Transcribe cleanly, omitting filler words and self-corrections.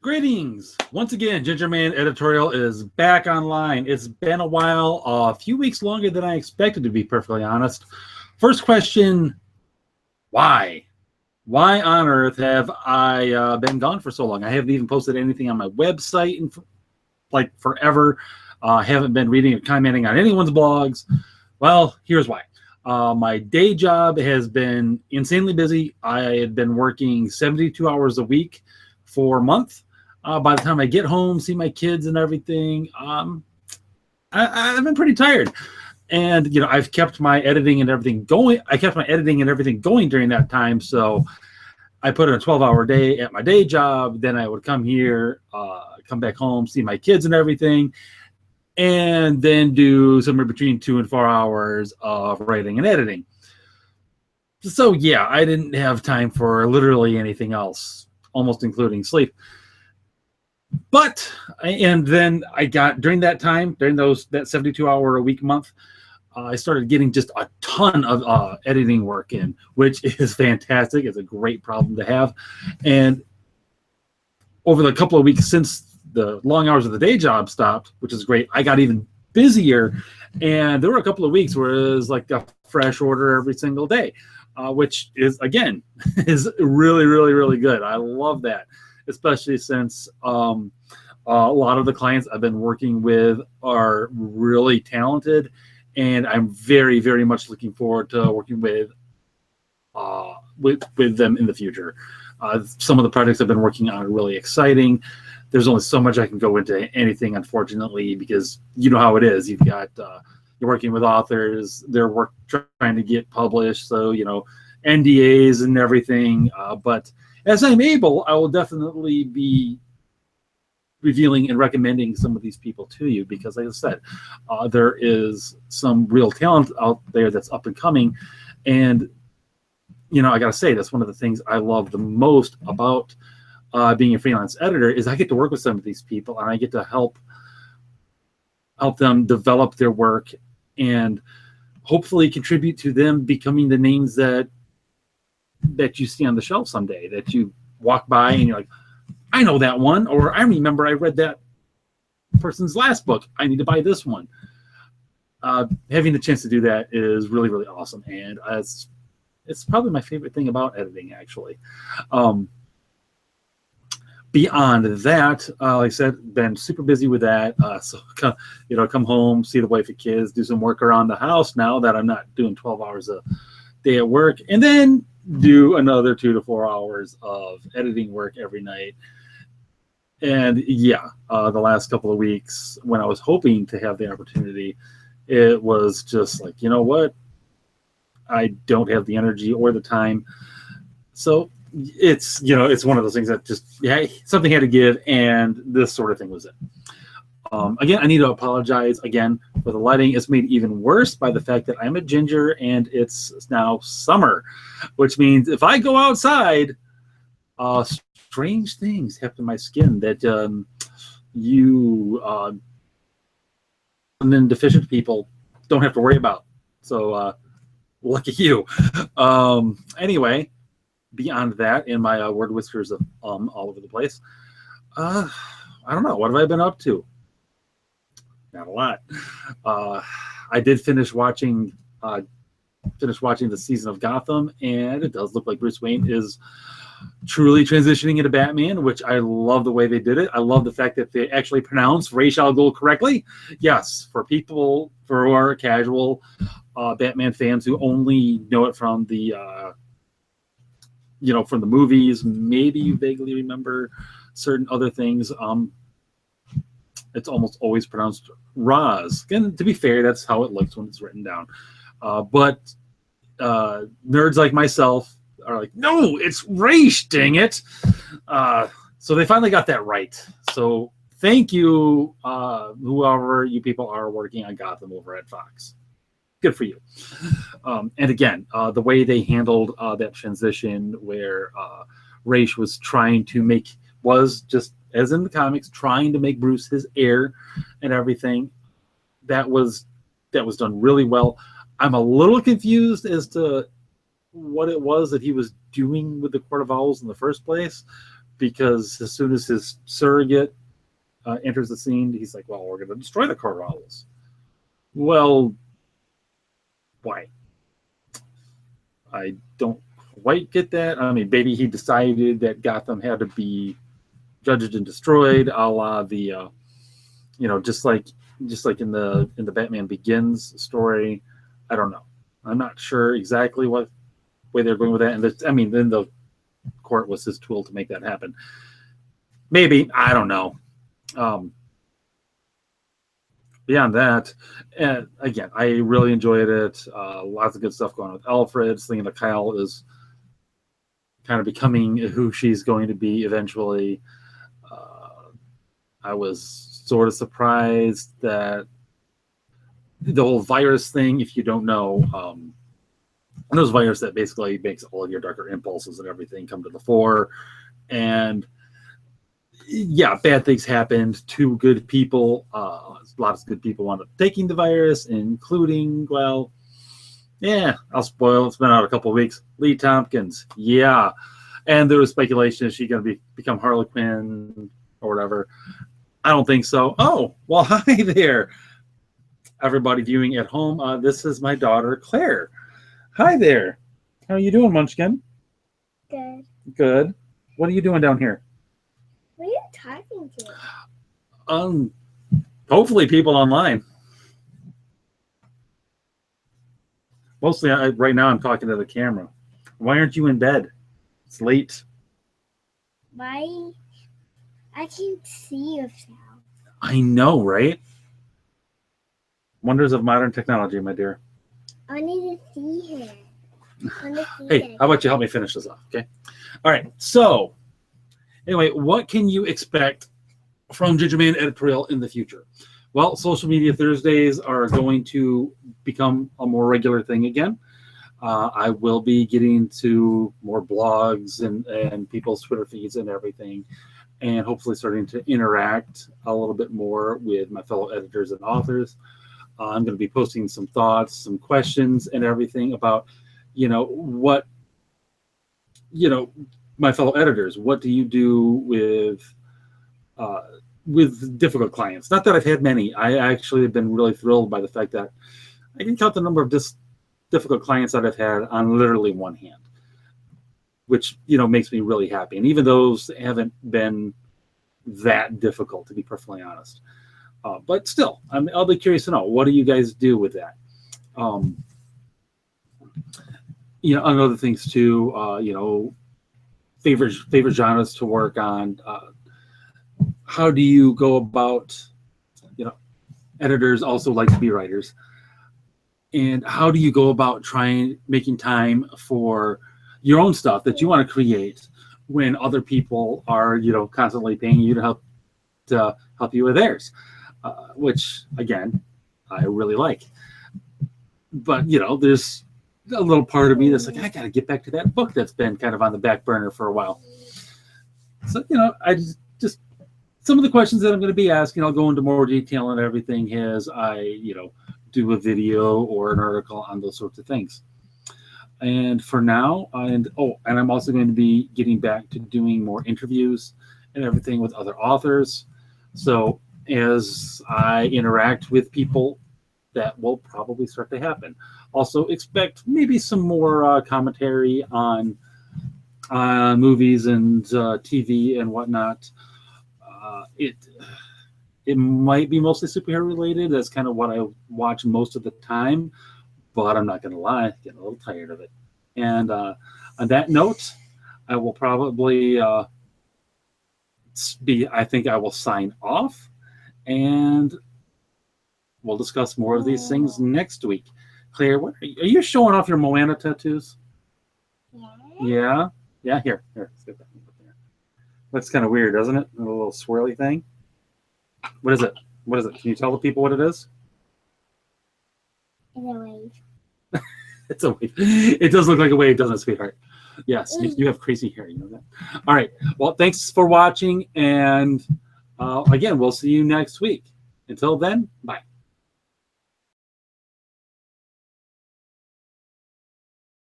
Greetings! Once again, Gingerman Editorial is back online. It's been a while, a few weeks longer than I expected, to be perfectly honest. First question, why? Why on earth have I been gone for so long? I haven't even posted anything on my website in like forever. Haven't been reading or commenting on anyone's blogs. Well, here's why. My day job has been insanely busy. I had been working 72 hours a week for a month. By the time I get home, see my kids and everything, I've been pretty tired. And, you know, I've kept my editing and everything going. I kept my editing and everything going during that time. So I put in a 12-hour day at my day job. Then I would come here, come back home, see my kids and everything, and then do somewhere between 2 and 4 hours of writing and editing. So, yeah, I didn't have time for literally anything else, almost including sleep. But, and then I got, during that time, during that 72-hour a week month, I started getting just a ton of editing work in, which is fantastic. It's a great problem to have. And over the couple of weeks since the long hours of the day job stopped, which is great, I got even busier. And there were a couple of weeks where it was like a fresh order every single day, which is, again, is really, really, really good. I love that. Especially since a lot of the clients I've been working with are really talented, and I'm very, very much looking forward to working with them in the future. Some of the projects I've been working on are really exciting. There's only so much I can go into anything, unfortunately, because you know how it is. You've got you're working with authors, their work trying to get published, so you know NDAs and everything, but as I'm able, I will definitely be revealing and recommending some of these people to you because, like I said, there is some real talent out there that's up and coming. And, you know, I got to say, that's one of the things I love the most about being a freelance editor is I get to work with some of these people and I get to help them develop their work and hopefully contribute to them becoming the names that you see on the shelf someday, that you walk by and you're like, I know that one, or I remember I read that person's last book. I need to buy this one. Having the chance to do that is really, really awesome. And it's probably my favorite thing about editing, actually. Beyond that, like I said, been super busy with that. So, you know, come home, see the wife and kids, do some work around the house now that I'm not doing 12 hours a day at work, and then do another 2 to 4 hours of editing work every night. And yeah, the last couple of weeks when I was hoping to have the opportunity, it was just like, you know what? I don't have the energy or the time. So it's, you know, it's one of those things that just, yeah, something had to give, and this sort of thing was it. Again, I need to apologize again for the lighting. It's made even worse by the fact that I'm a ginger and it's now summer, which means if I go outside, strange things happen to my skin that you and then deficient people don't have to worry about. So lucky you. Anyway, beyond that, in my word whiskers of all over the place, I don't know. What have I been up to? Not a lot. I did finish watching the season of Gotham, and it does look like Bruce Wayne is truly transitioning into Batman, which I love the way they did it. I love the fact that they actually pronounce Ra's al Ghul correctly. Yes, for people who are casual Batman fans who only know it from the you know, from the movies, maybe you vaguely remember certain other things. It's almost always pronounced Raz. And to be fair, that's how it looks when it's written down. But nerds like myself are like, no, it's Raish, dang it. So they finally got that right. So thank you, whoever you people are working on Gotham over at Fox. Good for you. And again, the way they handled that transition where Raish was trying to make, was just as in the comics, trying to make Bruce his heir and everything, that was done really well. I'm a little confused as to what it was that he was doing with the Court of Owls in the first place, because as soon as his surrogate enters the scene, he's like, well, we're going to destroy the court owls. Well, why? I don't quite get that. I mean, maybe he decided that Gotham had to be judged and destroyed, a la the, just like in the Batman Begins story. I don't know. I'm not sure exactly what way they're going with that. And then the court was his tool to make that happen. Maybe, I don't know. Beyond that, and again, I really enjoyed it. Lots of good stuff going on with Alfred. Selena Kyle is kind of becoming who she's going to be eventually. I was sort of surprised that the whole virus thing, if you don't know, those virus that basically makes all of your darker impulses and everything come to the fore. And yeah, bad things happened to good people. Lots of good people wound up taking the virus, including, well, yeah, I'll spoil. It's been out a couple of weeks. Lee Tompkins, yeah. And there was speculation, is she going to become Harley Quinn or whatever? I don't think so. Oh, well, hi there, everybody viewing at home. This is my daughter, Claire. Hi there. How are you doing, Munchkin? Good. Good. What are you doing down here? What are you talking to? Hopefully people online. Mostly, right now I'm talking to the camera. Why aren't you in bed? It's late. Why? I can't see yourself. I know, right? Wonders of modern technology, my dear. I need to see him. Hey, how about you help me finish this off, okay? All right, so anyway, what can you expect from Gingerman Editorial in the future? Well, Social Media Thursdays are going to become a more regular thing again. I will be getting to more blogs and people's Twitter feeds and everything, and hopefully starting to interact a little bit more with my fellow editors and authors. I'm going to be posting some thoughts, some questions, and everything about, what, my fellow editors. What do you do with difficult clients? Not that I've had many. I actually have been really thrilled by the fact that I can count the number of difficult clients that I've had on literally one hand, which, makes me really happy. And even those haven't been that difficult, to be perfectly honest. But still, I'll be curious to know, what do you guys do with that? And other things too, favorite genres to work on. How do you go about, editors also like to be writers. And how do you go about making time for your own stuff that you want to create when other people are, constantly paying you to help you with theirs? Which, again, I really like. But, there's a little part of me that's like, I got to get back to that book that's been kind of on the back burner for a while. So, I just some of the questions that I'm going to be asking, I'll go into more detail and everything as I, do a video or an article on those sorts of things. And for now, and I'm also going to be getting back to doing more interviews and everything with other authors. So as I interact with people, that will probably start to happen. Also expect maybe some more commentary on movies and TV and whatnot. It might be mostly superhero related. That's kind of what I watch most of the time, but I'm not going to lie, getting a little tired of it. And on that note, I will probably I think I will sign off, and we'll discuss more of these things next week. Claire, are you showing off your Moana tattoos? Yeah. Here. Let's get that one up there. Looks kind of weird, doesn't it? A little swirly thing. What is it? Can you tell the people what it is? It's a wave. It's a wave. It does look like a wave, doesn't it, sweetheart? Yes, you have crazy hair. You know that. All right. Well, thanks for watching, and again, we'll see you next week. Until then, bye.